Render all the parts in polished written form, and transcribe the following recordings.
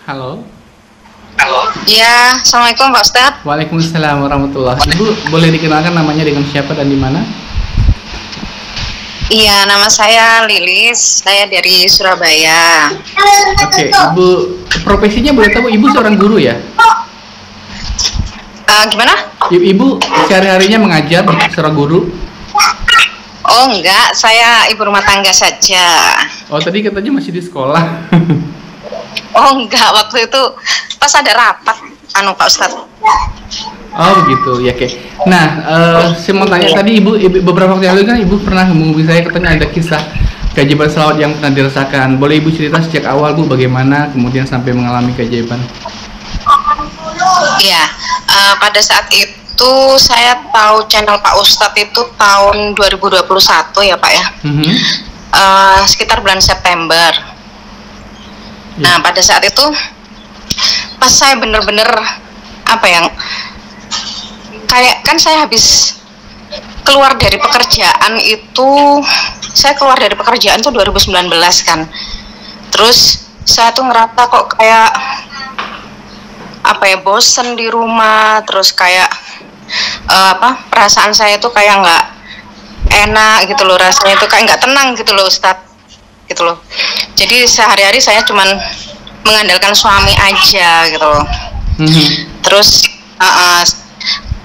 Halo. Iya, Assalamualaikum Pak Ustadz. Waalaikumsalam warahmatullahi. Ibu boleh dikenalkan namanya dengan siapa dan di mana? Iya, nama saya Lilis, saya dari Surabaya. Oke, Ibu profesinya boleh tahu Ibu seorang guru ya? Gimana? Ibu sehari-harinya mengajar seorang guru? Oh enggak, saya ibu rumah tangga saja. Oh, tadi katanya masih di sekolah. Oh enggak, waktu itu pas ada rapat, Pak Ustadz. Oh begitu, ya oke. Nah, saya mau tanya tadi ibu beberapa waktu yang lalu kan Ibu pernah menghubungi saya katanya ada kisah keajaiban selawat yang pernah dirasakan. Boleh Ibu cerita sejak awal Bu bagaimana kemudian sampai mengalami keajaiban? Iya, pada saat itu saya tahu channel Pak Ustadz itu tahun 2021 ya Pak ya. Sekitar bulan September. Nah, pada saat itu pas saya bener-bener kayak kan saya habis keluar dari pekerjaan itu, saya keluar dari pekerjaan tuh 2019 kan. Terus saya tuh ngerasa kok kayak bosen di rumah, terus kayak perasaan saya tuh kayak nggak enak gitu loh, rasanya tuh kayak nggak tenang gitu loh Ustadz, gitu loh. Jadi sehari-hari saya cuman mengandalkan suami aja gitu loh. Terus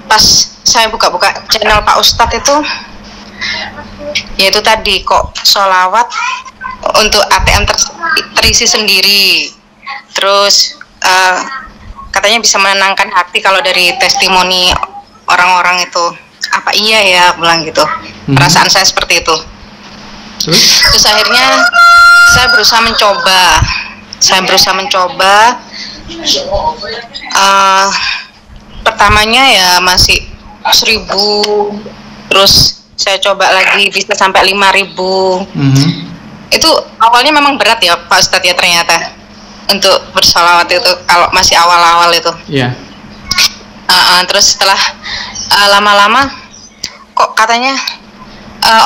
pas saya buka-buka channel Pak Ustadz itu, yaitu tadi kok sholawat untuk ATM terisi sendiri. Terus katanya bisa menenangkan hati kalau dari testimoni orang-orang itu. Apa iya ya, bilang gitu. Perasaan saya seperti itu. Terus akhirnya saya berusaha mencoba. Pertamanya ya masih 1.000, terus saya coba lagi bisa sampai 5.000. Itu awalnya memang berat ya Pak Ustadz ya ternyata untuk bersolawat itu kalau masih awal-awal itu. Terus setelah lama-lama kok katanya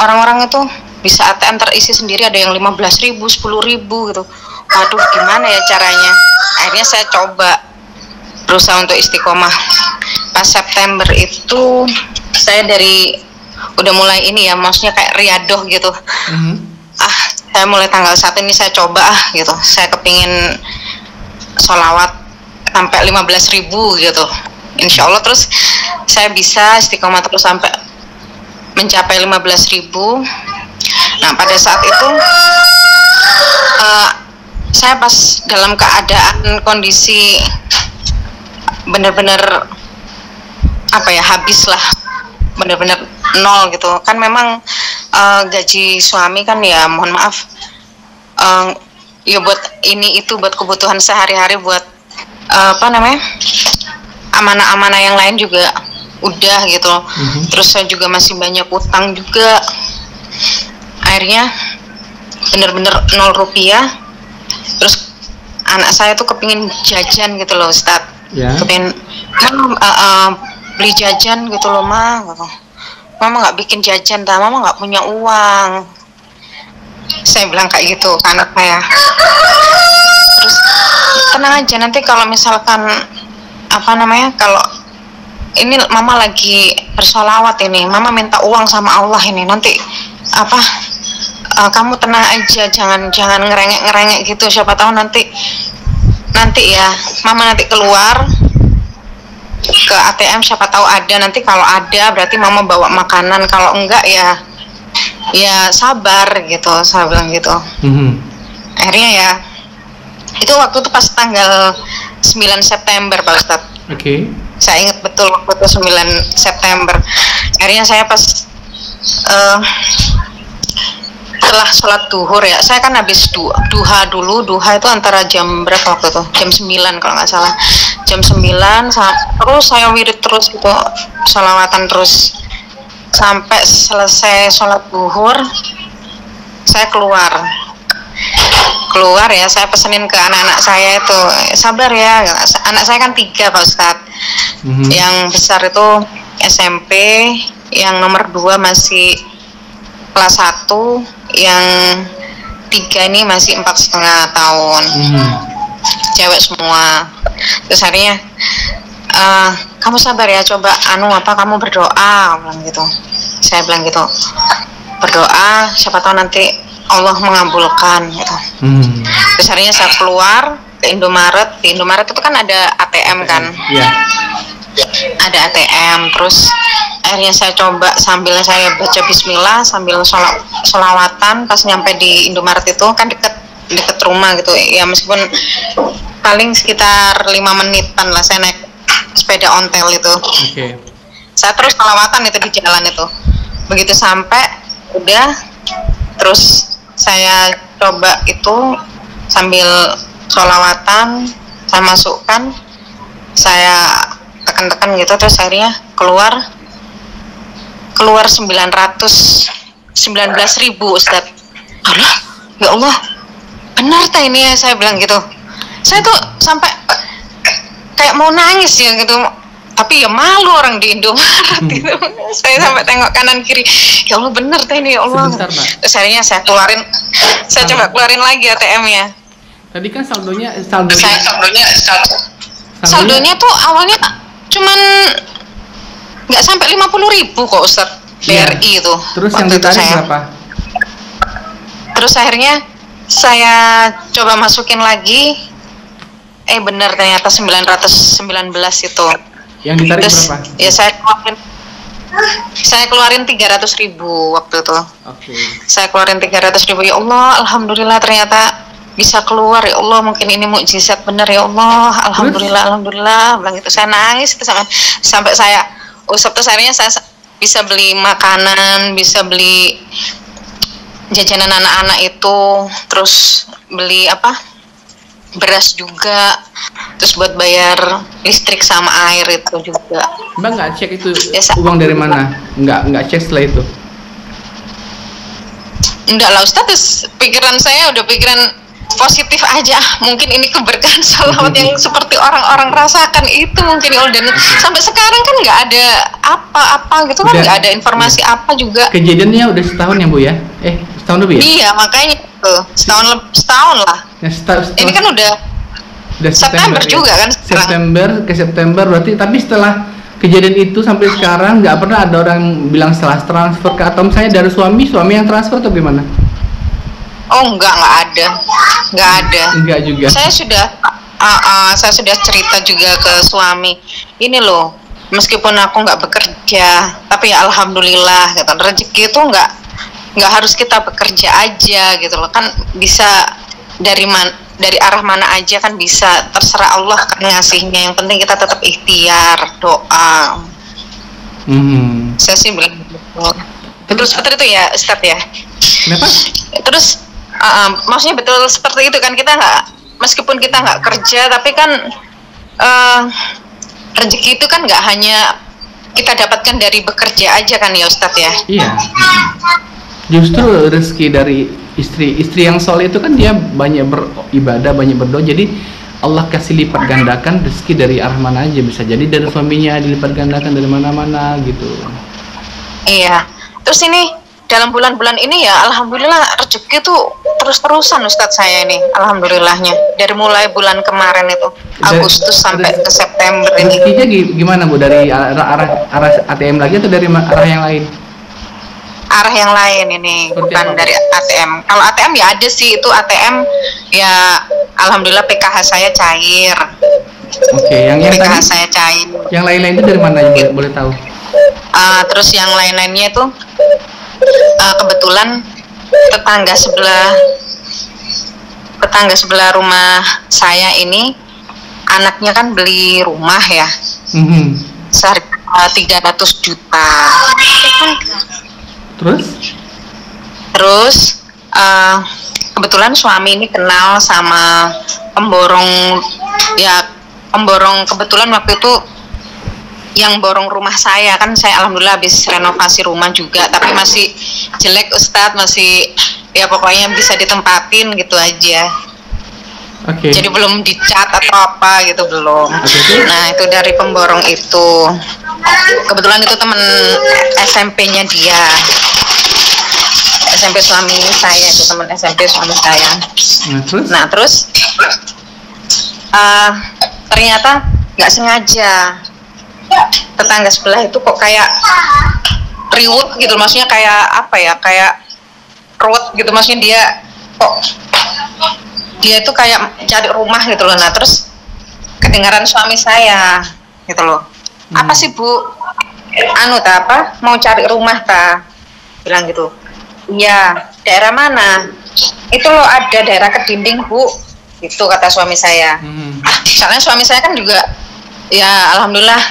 orang-orang itu bisa ATM terisi sendiri, ada yang 15.000, 10.000 gitu. Waduh, gimana ya caranya? Akhirnya saya coba berusaha untuk istiqomah. Pas September itu saya udah mulai ini ya, maksudnya kayak riadoh gitu. Saya mulai tanggal 1 ini saya coba gitu. Saya kepingin sholawat sampai 15.000 gitu. Insya Allah terus saya bisa istiqomah terus sampai mencapai 15.000. Nah pada saat itu saya pas dalam keadaan kondisi benar-benar habis lah, benar-benar nol gitu kan. Memang gaji suami kan ya mohon maaf ya buat ini itu buat kebutuhan sehari-hari, buat amanah-amanah yang lain juga udah gitu. Terus saya juga masih banyak utang juga. Akhirnya bener-bener 0 rupiah. Terus anak saya tuh kepingin jajan gitu loh Ustadz. Kepingin beli jajan gitu loh Ma gitu. Mama nggak bikin jajan dah, Mama nggak punya uang. Saya bilang kayak gitu ke anak saya. Terus tenang aja, nanti kalau misalkan kalau ini Mama lagi bersolawat ini, Mama minta uang sama Allah ini, nanti kamu tenang aja, jangan ngerengek gitu. Siapa tahu nanti ya Mama nanti keluar ke ATM, siapa tahu ada. Nanti kalau ada berarti Mama bawa makanan, kalau enggak ya sabar gitu, saya bilang gitu. Akhirnya ya itu waktu itu pas tanggal 9 September Pak Ustadz. Saya ingat betul waktu itu 9 September. Akhirnya saya pas setelah sholat duhur ya, saya kan habis duha dulu. Duha itu antara jam berapa waktu itu? Jam 9 kalau nggak salah. Jam 9 terus saya wirid terus gitu, sholawatan terus sampai selesai sholat duhur. Saya keluar ya, saya pesenin ke anak-anak saya itu, sabar ya, anak saya kan 3 Pak Ustadz. Yang besar itu SMP, yang nomor 2 masih kelas 1, yang 3 ini masih 4,5 tahun. cewek semua. Terus akhirnya kamu sabar ya, coba kamu berdoa, bilang gitu. Saya bilang gitu, berdoa siapa tahu nanti Allah mengabulkan gitu. Terus akhirnya saya keluar ke Indomaret. Di Indomaret itu kan ada ATM kan. Iya. Ada ATM. Terus akhirnya saya coba sambil saya baca bismillah, sambil sholawatan. Pas nyampe di Indomaret itu kan deket rumah gitu ya, meskipun paling sekitar 5 menitan lah saya naik sepeda ontel itu. Saya terus sholawatan itu di jalan itu. Begitu sampai udah, terus saya coba itu sambil sholawatan saya masukkan, saya tekan-tekan gitu, terus akhirnya keluar 19.000 Ustadz. Allah, ya Allah, benar tak ini ya, saya bilang gitu. Saya tuh sampai kayak mau nangis ya gitu, tapi ya malu orang di Indomaret gitu. Saya sampai tengok kanan kiri, ya Allah benar tak ini, ya Allah. Sebentar, terus akhirnya saya coba keluarin lagi ATM-nya. Tadi kan saldonya tuh awalnya cuman nggak sampai 50.000 kok Ustaz, BRI itu. Terus yang ditarik berapa? Terus akhirnya saya coba masukin lagi, bener ternyata 919 itu. Yang ditarik terus, berapa? Ya saya keluarin 300.000 waktu itu. Saya keluarin 300.000, ya Allah, alhamdulillah ternyata bisa keluar, ya Allah, mungkin ini mukjizat bener, ya Allah, alhamdulillah, bilang itu. Saya nangis itu sampai saya usap. Terus akhirnya saya bisa beli makanan, bisa beli jajanan anak-anak itu, terus beli beras juga, terus buat bayar listrik sama air itu juga. Mbak nggak cek itu uang dari mana? Nggak cek setelah itu? Enggak lah Ustaz, pikiran saya udah pikiran positif aja, mungkin ini keberkahan salawat yang seperti orang-orang rasakan itu mungkin ya. Dan sampai sekarang kan nggak ada apa-apa gitu kan, nggak ada informasi apa juga. Kejadiannya udah setahun ya Bu ya? Setahun lebih ya? Iya, makanya tuh setahun lah ya, ini kan udah September ya? Juga kan sekarang. September berarti. Tapi setelah kejadian itu sampai sekarang nggak pernah ada orang bilang setelah transfer ke, atau misalnya dari suami yang transfer atau gimana? Oh enggak ada. Enggak juga. Saya sudah cerita juga ke suami. Ini loh, meskipun aku nggak bekerja, tapi ya alhamdulillah gitu. Rezeki itu nggak harus kita bekerja aja gitu loh. Kan bisa dari arah mana aja kan bisa, terserah Allah kan ngasihnya. Yang penting kita tetap ikhtiar, doa. Saya sih bilang gitu. Terus seperti itu ya Ustadz ya. Kenapa? Terus maksudnya betul seperti itu kan, kita meskipun kita nggak kerja, tapi kan rezeki itu kan nggak hanya kita dapatkan dari bekerja aja kan ya Ustadz ya. Iya. Justru rezeki dari istri yang soleh itu kan dia banyak beribadah, banyak berdoa, jadi Allah kasih lipat gandakan rezeki dari arah mana aja. Bisa jadi dari suaminya dilipat gandakan dari mana-mana gitu. Iya. Terus ini dalam bulan-bulan ini ya alhamdulillah rezeki tuh terus-terusan Ustadz saya ini, alhamdulillahnya. Dari mulai bulan kemarin itu, Agustus sampai ke September ini. Rezekinya gimana Bu? Dari arah ATM lagi atau dari arah yang lain? Arah yang lain ini, bukan dari ATM. Kalau ATM ya ada sih, itu ATM ya alhamdulillah PKH saya cair. Yang PKH tadi, saya cair. Yang lain-lain itu dari mana aja boleh tahu? Terus yang lain-lainnya itu kebetulan tetangga sebelah rumah saya ini anaknya kan beli rumah ya, seharga 300 juta. Terus kebetulan suami ini kenal sama pemborong kebetulan waktu itu yang borong rumah saya kan. Saya alhamdulillah habis renovasi rumah juga, tapi masih jelek Ustadz, masih ya pokoknya bisa ditempatin gitu aja. Jadi belum dicat atau apa gitu, belum. Nah itu dari pemborong itu, kebetulan itu temen SMP-nya dia, SMP suami saya, itu teman SMP suami saya. Nah terus eh, ternyata nggak sengaja tetangga sebelah itu kok kayak riwut gitu, maksudnya kayak apa ya, kayak ruwet gitu, maksudnya dia itu kayak cari rumah gitu loh. Nah terus kedengaran suami saya gitu loh, apa sih Bu, anu ta apa, mau cari rumah ta, bilang gitu. Iya, daerah mana? Itu loh ada daerah Kedinding Bu, itu kata suami saya. Soalnya suami saya kan juga ya alhamdulillah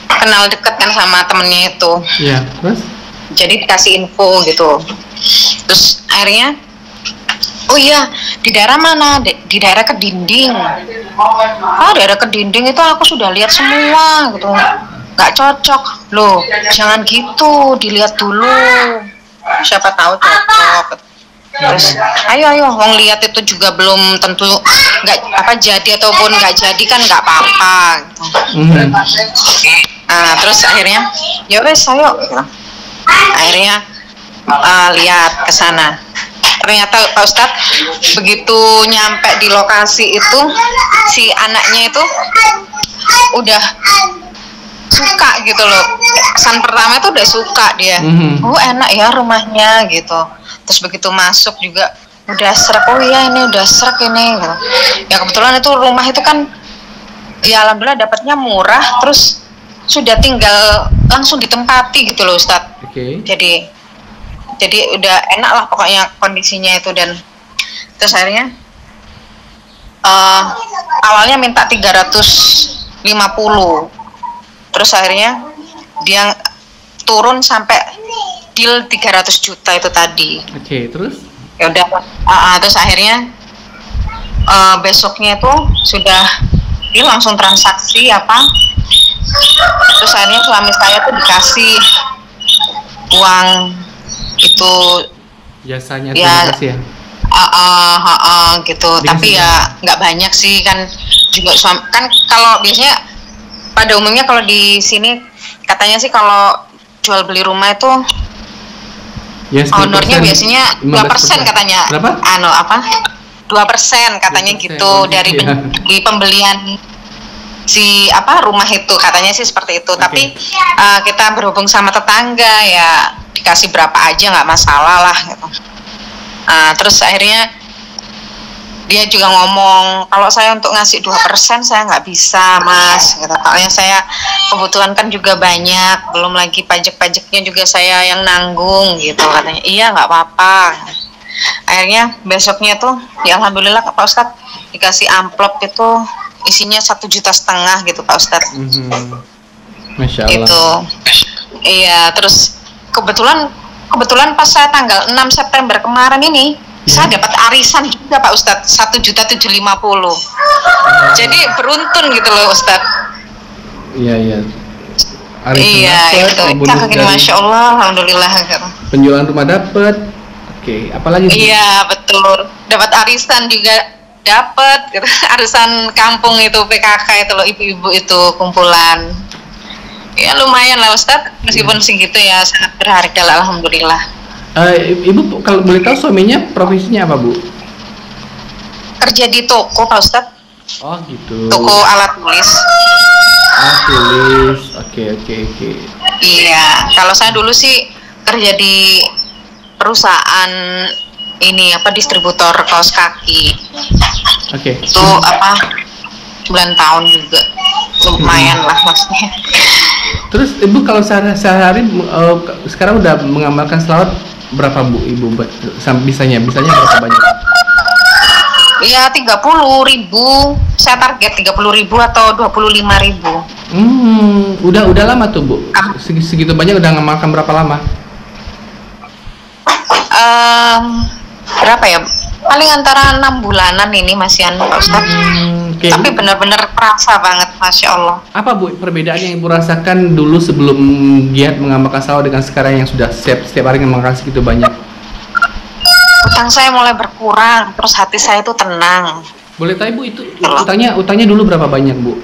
kenal deket kan sama temennya itu. Iya, terus? Jadi dikasih info gitu. Terus akhirnya, oh iya, di daerah mana? Di daerah Kedinding. Oh, daerah Kedinding itu aku sudah lihat semua gitu. Nggak cocok. Loh, jangan gitu, dilihat dulu. Siapa tahu cocok. Terus, ayo, wong lihat itu juga belum tentu nggak apa jadi ataupun nggak jadi kan nggak apa-apa. Gitu. Nah, terus akhirnya, ya wes, ayo. Gitu. Akhirnya lihat ke sana. Ternyata Pak Ustadz begitu nyampe di lokasi itu, si anaknya itu udah suka gitu loh. Kesan pertama itu udah suka dia. Oh enak ya rumahnya gitu. Terus begitu masuk juga udah serak. Oh iya ini udah serak ini gitu. Ya kebetulan itu rumah itu kan ya alhamdulillah dapatnya murah, terus sudah tinggal langsung ditempati gitu loh Ustadz. Jadi udah enak lah pokoknya kondisinya itu. Dan terus akhirnya awalnya minta 350, terus akhirnya dia turun sampai deal 300 juta itu tadi. Terus? Ya udah, terus akhirnya besoknya itu sudah dia langsung transaksi apa. Terus akhirnya suami saya tuh dikasih uang itu jasanya ya, ya? gitu. Tapi ya nggak banyak sih kan, juga suami kan kalau biasanya pada umumnya kalau di sini katanya sih kalau jual beli rumah itu honornya biasanya 2% katanya. Berapa? 2% katanya 2%, gitu dari pembelian si rumah itu, katanya sih seperti itu. Tapi kita berhubung sama tetangga ya dikasih berapa aja nggak masalah lah gitu. Terus akhirnya dia juga ngomong kalau saya untuk ngasih 2% saya nggak bisa Mas gitu. Soalnya saya kebutuhan kan juga banyak, belum lagi pajak-pajaknya juga saya yang nanggung gitu, katanya. Iya nggak apa-apa. Akhirnya besoknya tuh ya alhamdulillah Pak Ustadz dikasih amplop itu isinya 1,5 juta gitu Pak Ustadz. Masya Allah. Itu iya. Terus kebetulan pas saya tanggal 6 September kemarin ini saya dapat arisan juga Pak Ustadz 1,750 juta. Jadi beruntun gitu loh Ustadz. Iya. Arisan iya itu. Masya Allah, alhamdulillah. Penjualan rumah dapat. Apalagi? Iya betul. Dapat arisan juga dapat. Gitu. Arisan kampung itu PKK itu loh, ibu-ibu itu kumpulan. Ya lumayan lah Ustadz, meskipun segitu ya sangat berharga lah alhamdulillah. Ibu kalau boleh tahu suaminya profesinya apa Bu? Kerja di toko Pak Ustadz. Oh gitu. Toko alat tulis. Tulis. Oke. Iya, kalau saya dulu sih kerja di perusahaan ini distributor kaos kaki. Itu 9 tahun juga. Lumayan lah maksudnya. Terus Ibu kalau sehari-hari sekarang udah mengamalkan selawat berapa Bu Ibu bisanya berapa banyak? Iya 30.000. Saya target 30.000 atau 25.000. Udah lama tuh Bu. Segitu banyak udah ngamalkan berapa lama? Berapa ya? Paling antara 6 bulanan ini masihan Pak Ustadz. Tapi benar-benar terasa banget, Masya Allah. Apa Bu perbedaan yang Ibu rasakan dulu sebelum giat mengamalkan salawat dengan sekarang yang sudah setiap hari mengamalkan segitu banyak? Utang saya mulai berkurang, terus hati saya itu tenang. Boleh tahu Bu itu utangnya dulu berapa banyak Bu?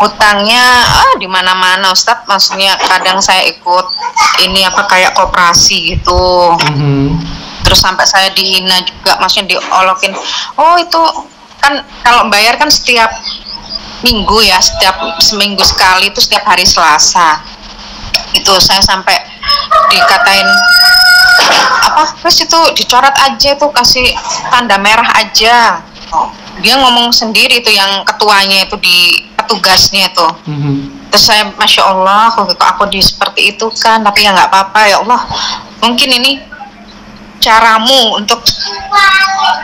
Utangnya di mana-mana Ustadz, maksudnya kadang saya ikut ini kayak koperasi gitu. Terus sampai saya dihina juga, maksudnya diolokin. Oh itu kan kalau bayar kan setiap minggu ya, setiap seminggu sekali itu setiap hari Selasa. Itu saya sampai dikatain apa, terus itu dicoret aja tuh, kasih tanda merah aja. Dia ngomong sendiri tuh yang ketuanya itu, di petugasnya itu. Terus saya, masya Allah, kok aku di seperti itu kan, tapi ya nggak apa-apa ya Allah. Mungkin ini caramu untuk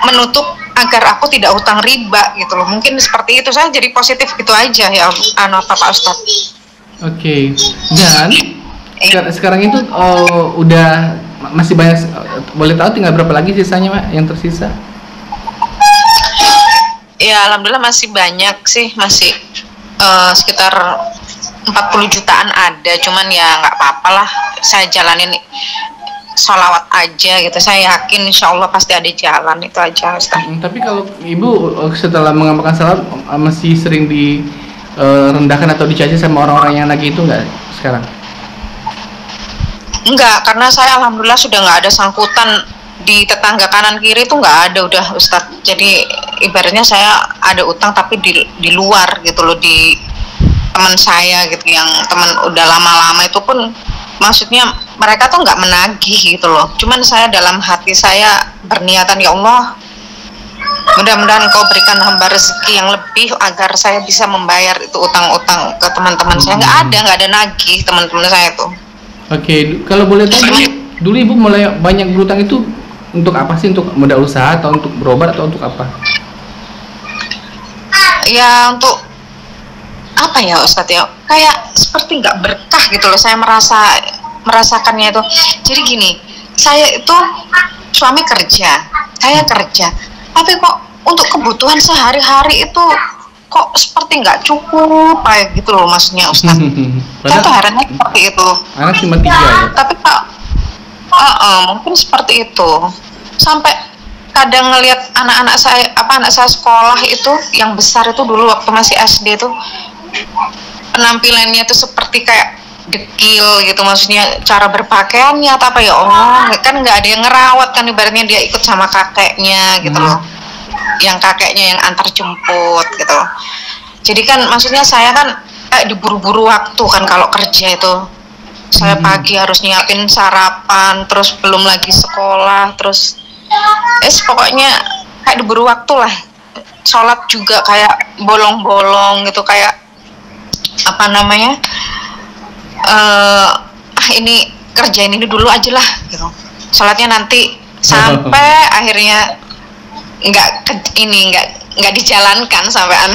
menutup agar aku tidak hutang riba gitu loh. Mungkin seperti itu, saya jadi positif gitu aja ya, Pak Ustadz. Oke. Dan sekarang itu udah masih banyak, boleh tahu tinggal berapa lagi sisanya, Mak, yang tersisa? Ya alhamdulillah masih banyak sih, masih sekitar 40 jutaan ada, cuman ya nggak apa-apa lah, saya jalanin sholawat aja gitu. Saya yakin insya Allah pasti ada jalan, itu aja, Ustaz. Tapi kalau Ibu setelah mengamalkan salat masih sering direndahkan atau dicaci sama orang-orang yang nagih itu nggak sekarang? Enggak, karena saya alhamdulillah sudah nggak ada sangkutan di tetangga kanan kiri itu, nggak ada udah, Ustadz. Jadi ibaratnya saya ada utang tapi di luar gitu loh, di teman saya gitu, yang teman udah lama-lama itu pun maksudnya mereka tuh nggak menagih gitu loh. Cuman saya dalam hati saya berniatan, ya Allah, mudah-mudahan Kau berikan hamba rezeki yang lebih agar saya bisa membayar itu utang-utang ke teman-teman saya. Nggak ada nagih teman-teman saya tuh. Oke, kalau boleh tahu dulu Ibu mulai banyak berutang itu untuk apa sih? Untuk modal usaha atau untuk berobat atau untuk apa? Ya untuk apa ya Ustadz ya? Kayak seperti nggak berkah gitu loh. Saya merasakannya itu. Jadi gini, saya itu suami kerja, saya kerja, tapi kok untuk kebutuhan sehari-hari itu kok seperti nggak cukup kayak gitu loh, maksudnya Ustaz. Saya tuh herannya seperti itu. Anak cuma 3 ya? Tapi Pak, mungkin seperti itu. Sampai kadang ngelihat anak saya sekolah itu, yang besar itu dulu waktu masih SD itu penampilannya itu seperti kayak dekil gitu, maksudnya cara berpakaiannya atau apa, ya Allah, kan nggak ada yang ngerawat kan, ibaratnya dia ikut sama kakeknya gitu loh, yang kakeknya yang antar jemput gitu. Jadi kan maksudnya saya kan diburu-buru waktu kan kalau kerja itu. Saya pagi harus nyiapin sarapan, terus belum lagi sekolah, terus pokoknya kayak diburu waktu lah. Sholat juga kayak bolong-bolong gitu, kayak apa namanya, ini kerjain ini dulu aja lah gitu, sholatnya nanti, sampai akhirnya nggak dijalankan sampean.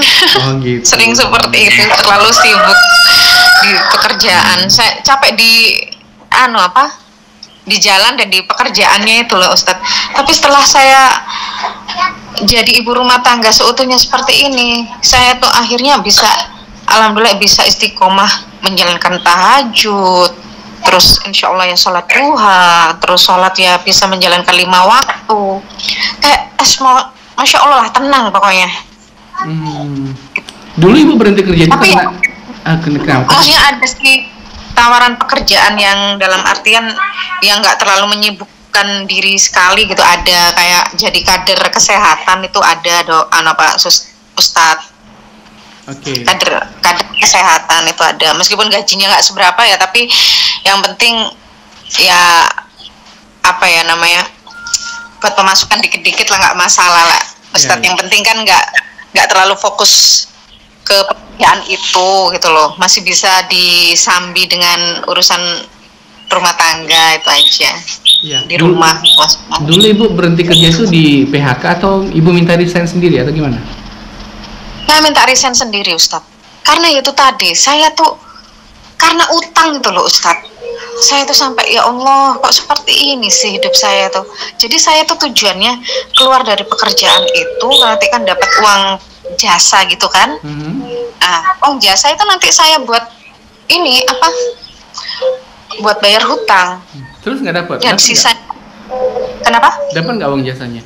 Gitu. Sering seperti itu, terlalu sibuk di pekerjaan. Saya capek di di jalan dan di pekerjaannya itu loh Ustadz. Tapi setelah saya jadi ibu rumah tangga seutuhnya seperti ini, saya tuh akhirnya bisa, alhamdulillah bisa istiqomah menjalankan tahajud, terus insya Allah ya sholat duha, terus sholat ya bisa menjalankan 5 waktu. Kayak masya Allah lah, tenang pokoknya. Dulu Ibu berhenti kerja itu tapi kenapa? maksudnya ada sih tawaran pekerjaan yang dalam artian yang nggak terlalu menyibukkan diri sekali gitu, ada kayak jadi kader kesehatan itu ada Pak Ustadz. Oke. Kader kesehatan itu ada, meskipun gajinya nggak seberapa ya, tapi yang penting ya apa ya namanya, buat pemasukan dikit-dikit lah, nggak masalah lah Ustadz. Yang penting kan nggak terlalu fokus ke pekerjaan itu gitu loh, masih bisa disambi dengan urusan rumah tangga itu aja. Di rumah. Dulu Ibu berhenti kerja itu di PHK atau Ibu minta resign sendiri atau gimana? Saya minta resign sendiri Ustadz, karena itu tadi saya tuh karena utang gitu loh Ustadz. Saya tuh sampai, ya Allah, kok seperti ini sih hidup saya tuh. Jadi saya tuh tujuannya keluar dari pekerjaan itu nanti kan dapat uang jasa gitu kan. Uang jasa itu nanti saya buat ini apa, buat bayar hutang. Terus nggak dapat? Dan sisa kenapa? Dapat nggak uang jasanya?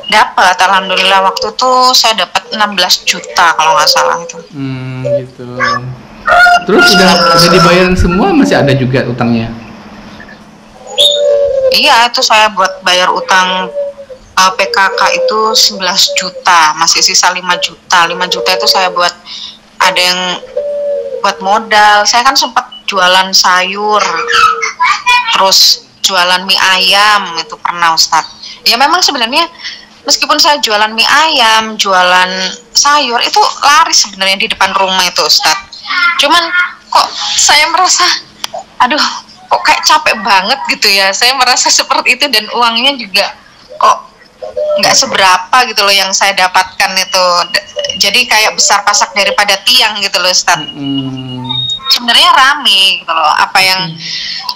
Dapat, alhamdulillah. Waktu itu saya dapat 16 juta kalau nggak salah itu. Gitu. Terus udah dibayarin semua, masih ada juga utangnya? Iya, itu saya buat bayar utang PKK itu 11 juta, masih sisa 5 juta. 5 juta itu saya buat, ada yang buat modal. Saya kan sempat jualan sayur, terus jualan mie ayam itu pernah Ustadz. Ya memang sebenarnya meskipun saya jualan mie ayam, jualan sayur itu laris sebenarnya di depan rumah itu Ustadz. Cuman kok saya merasa, aduh kok kayak capek banget gitu ya. Saya merasa seperti itu, dan uangnya juga kok nggak seberapa gitu loh yang saya dapatkan itu. Jadi kayak besar pasak daripada tiang gitu loh Ustadz. Sebenarnya rame gitu loh apa yang,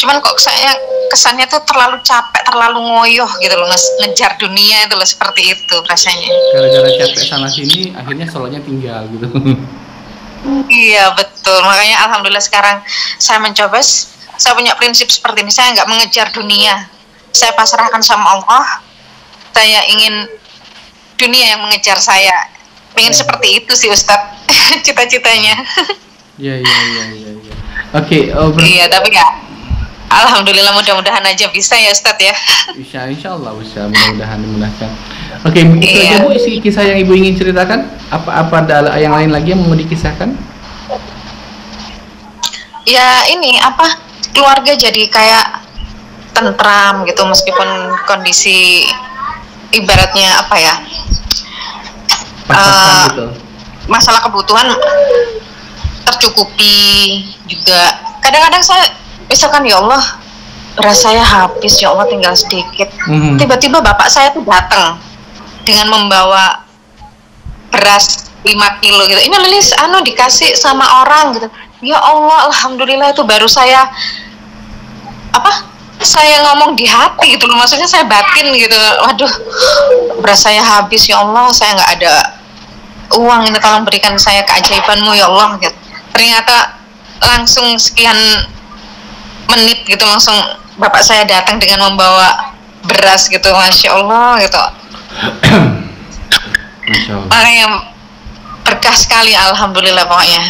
cuman kok saya kesannya tuh terlalu capek, terlalu ngoyoh gitu loh, ngejar dunia itu loh, seperti itu rasanya. Gara-gara capek sana sini akhirnya solonya tinggal gitu. Iya betul, makanya alhamdulillah sekarang saya mencoba, saya punya prinsip seperti ini, saya nggak mengejar dunia, saya pasrahkan sama Allah. Saya ingin dunia yang mengejar saya, ingin seperti itu sih Ustadz. Cita-citanya. Iya. Oke, iya, tapi ya alhamdulillah, mudah-mudahan aja bisa ya Ustadz ya. Insya Allah bisa, mudah-mudahan dimudahkan. Oke, itu aja Bu isi kisah yang Ibu ingin ceritakan. Apa ada yang lain lagi yang mau dikisahkan? Ya ini apa, keluarga jadi kayak tentram gitu, meskipun kondisi ibaratnya apa ya, Pas-pasan gitu. masalah kebutuhan tercukupi juga. Kadang-kadang saya misalkan, ya Allah beras saya habis, ya Allah tinggal sedikit. Tiba-tiba bapak saya tuh datang dengan membawa beras 5 kilo gitu. Ini Lilis dikasih sama orang gitu. Ya Allah, alhamdulillah, itu baru saya saya ngomong di hati gitu loh, maksudnya saya batin gitu. Waduh, beras saya habis, ya Allah, saya nggak ada uang, ini tolong berikan saya keajaibanmu ya Allah gitu. Ternyata langsung sekian menit gitu, langsung bapak saya datang dengan membawa beras gitu, Masya Allah gitu. Masya Allah. Makanya berkah sekali, alhamdulillah pokoknya.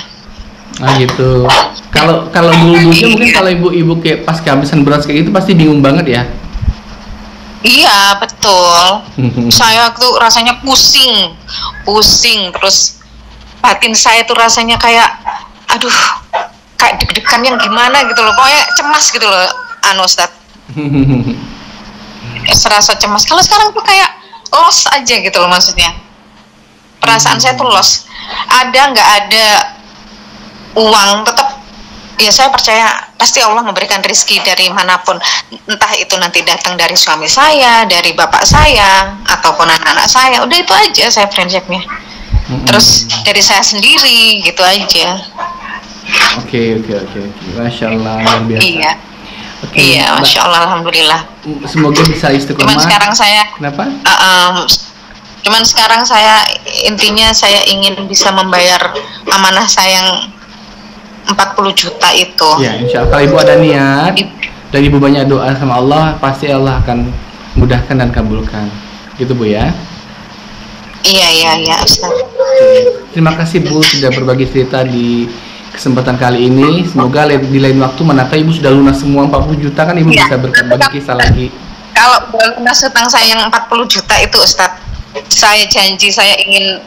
Nah gitu. Kalau dulu-dulunya mungkin kalau ibu-ibu kayak pas kehabisan beras kayak gitu pasti bingung banget ya. Iya betul. Saya tuh rasanya pusing, terus batin saya tuh rasanya kayak, aduh, kayak deg-degan yang gimana gitu loh, pokoknya cemas gitu loh, Ustadz. Serasa cemas. Kalau sekarang tuh kayak lost aja gitu loh, maksudnya. Perasaan saya tuh lost. Ada nggak ada uang, tetap ya saya percaya pasti Allah memberikan rezeki dari manapun, entah itu nanti datang dari suami saya, dari bapak saya, ataupun anak-anak saya. Udah itu aja saya prinsipnya. Terus dari saya sendiri gitu aja. Oke. Masya Allah, luar biasa. Iya. Okay, iya, Masya Allah, alhamdulillah. Semoga bisa istiqomah. Cuman sekarang saya. Kenapa? Cuman sekarang saya intinya saya ingin bisa membayar amanah saya yang 40 juta itu. Ya, insya Allah kalau Ibu ada niat dan Ibu banyak doa sama Allah, pasti Allah akan mudahkan dan kabulkan. Gitu Bu ya. Iya Ustaz. Terima kasih Bu sudah berbagi cerita di kesempatan kali ini. Semoga di lain waktu menata Ibu sudah lunas semua 40 juta kan Ibu bisa berbagi kisah lagi. Kalau lunas hutang saya yang 40 juta itu Ustaz, saya janji saya ingin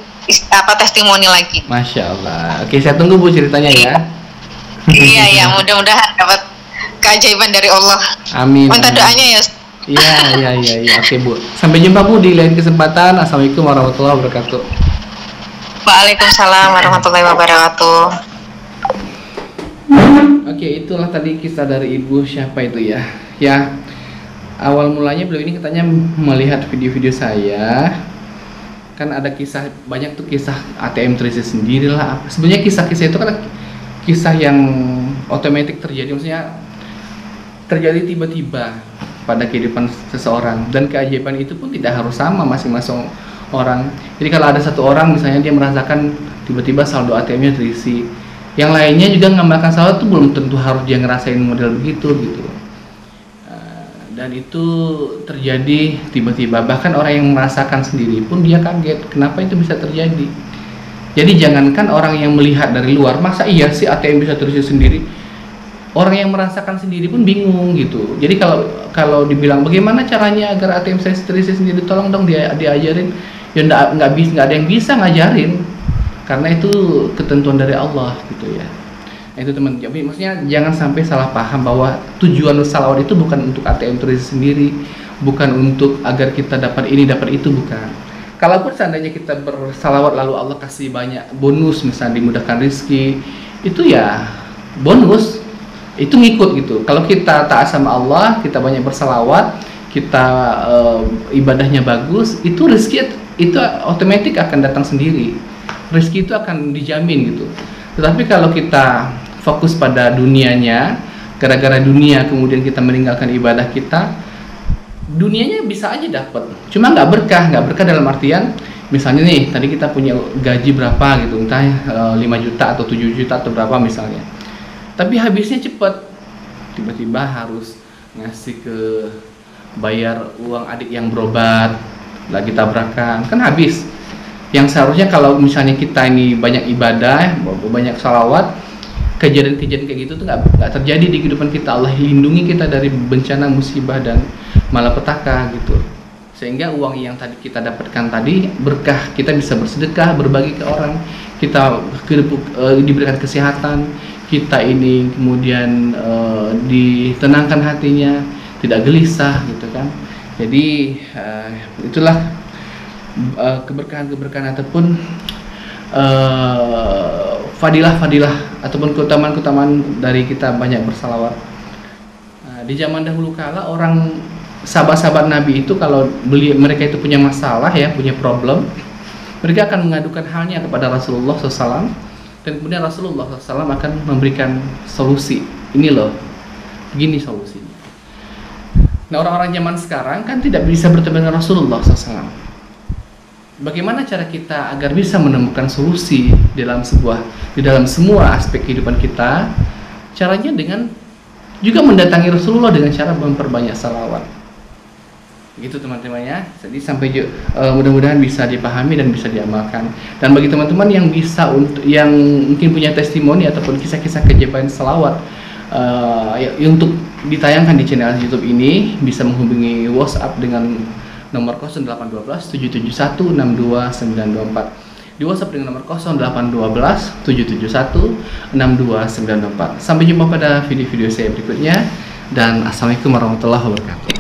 testimoni lagi. Masya Allah. Oke, saya tunggu Bu ceritanya ya. Iya, mudah-mudahan dapat keajaiban dari Allah. Amin. Minta doanya ya. Iya. Oke Bu. Sampai jumpa Bu di lain kesempatan. Assalamualaikum warahmatullahi wabarakatuh. Waalaikumsalam warahmatullahi wabarakatuh. Oke, itulah tadi kisah dari Ibu siapa itu ya. Ya, awal mulanya beliau ini katanya melihat video-video saya. Kan ada kisah, banyak tuh kisah ATM terisi sendiri lah. Sebenarnya kisah-kisah itu kan kisah yang otomatis terjadi, maksudnya terjadi tiba-tiba pada kehidupan seseorang, dan keajaiban itu pun tidak harus sama masing-masing orang. Jadi kalau ada satu orang misalnya dia merasakan tiba-tiba saldo ATM-nya terisi, yang lainnya juga mengamalkan saldo itu belum tentu harus dia ngerasain model begitu gitu. Dan itu terjadi tiba-tiba, bahkan orang yang merasakan sendiri pun dia kaget kenapa itu bisa terjadi. Jadi jangankan orang yang melihat dari luar, masa iya sih ATM bisa terisi sendiri? orang yang merasakan sendiri pun bingung gitu. Jadi kalau dibilang bagaimana caranya agar ATM saya terisi sendiri, tolong dong diajarin. Ya nggak ada yang bisa ngajarin, karena itu ketentuan dari Allah gitu ya. Nah, itu teman. Jadi maksudnya jangan sampai salah paham bahwa tujuan salawat itu bukan untuk ATM terisi sendiri, bukan untuk agar kita dapat ini dapat itu, bukan. Kalaupun seandainya kita bersalawat lalu Allah kasih banyak bonus, misalnya dimudahkan rezeki, itu ya bonus, itu ngikut gitu. Kalau kita taat sama Allah, kita banyak bersalawat, kita ibadahnya bagus, itu rezeki itu otomatis akan datang sendiri. Rezeki itu akan dijamin gitu. Tetapi kalau kita fokus pada dunianya, gara-gara dunia kemudian kita meninggalkan ibadah kita, dunianya bisa aja dapat, cuma nggak berkah dalam artian misalnya nih tadi kita punya gaji berapa gitu, entah 5 juta atau 7 juta atau berapa misalnya, tapi habisnya cepet, tiba-tiba harus ngasih ke bayar uang adik yang berobat lagi tabrakan, kan habis. Yang seharusnya kalau misalnya kita ini banyak ibadah, banyak salawat, kejadian-kejadian kayak gitu tuh nggak terjadi di kehidupan kita. Allah lindungi kita dari bencana, musibah dan malapetaka gitu, sehingga uang yang tadi kita dapatkan tadi berkah, kita bisa bersedekah, berbagi ke orang, kita diberikan kesehatan, kita ini kemudian ditenangkan hatinya, tidak gelisah gitu kan. Jadi itulah keberkahan ataupun fadilah ataupun keutamaan dari kita banyak bersalawat. Di zaman dahulu kala orang sahabat-sahabat Nabi itu kalau mereka itu punya masalah ya, punya problem, mereka akan mengadukan halnya kepada Rasulullah SAW, dan kemudian Rasulullah SAW akan memberikan solusi. Ini loh, begini solusinya. Nah, orang-orang zaman sekarang kan tidak bisa bertemu dengan Rasulullah SAW. Bagaimana cara kita agar bisa menemukan solusi di dalam semua aspek kehidupan kita? Caranya dengan juga mendatangi Rasulullah dengan cara memperbanyak salawat. Gitu teman-teman ya. Jadi sampai mudah-mudahan bisa dipahami dan bisa diamalkan. Dan bagi teman-teman yang yang mungkin punya testimoni ataupun kisah-kisah keajaiban salawat untuk ditayangkan di channel YouTube ini, bisa menghubungi WhatsApp dengan nomor 0812 771 62924. Di WhatsApp dengan nomor 0812 771 62924. Sampai jumpa pada video-video saya berikutnya, dan assalamualaikum warahmatullahi wabarakatuh.